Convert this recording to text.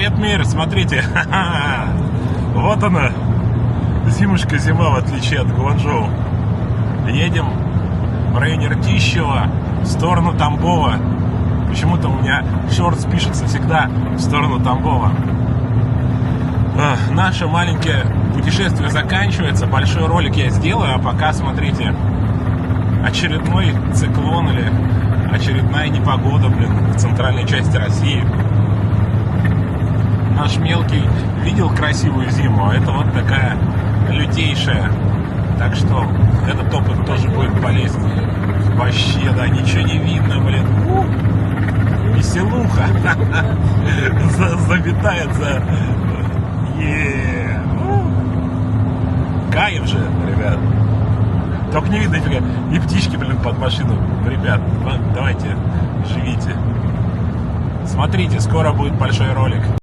Привет, мир, смотрите. Вот она, зимушка-зима, в отличие от Гуанчжоу. Едем в районе Ртищева в сторону Тамбова. Почему-то у меня шортс пишется всегда в сторону Тамбова. Наше маленькое путешествие заканчивается. Большой ролик я сделаю, а пока смотрите. Очередной циклон или очередная непогода, в центральной части России. Наш мелкий видел красивую зиму, а это вот такая лютейшая. Так что этот опыт тоже будет полезен. Вообще, да, ничего не видно, Веселуха. Заметает за... Кайф же, ребят. Только не видно нифига. И птички, под машину. Ребят, давайте, живите. Смотрите, скоро будет большой ролик.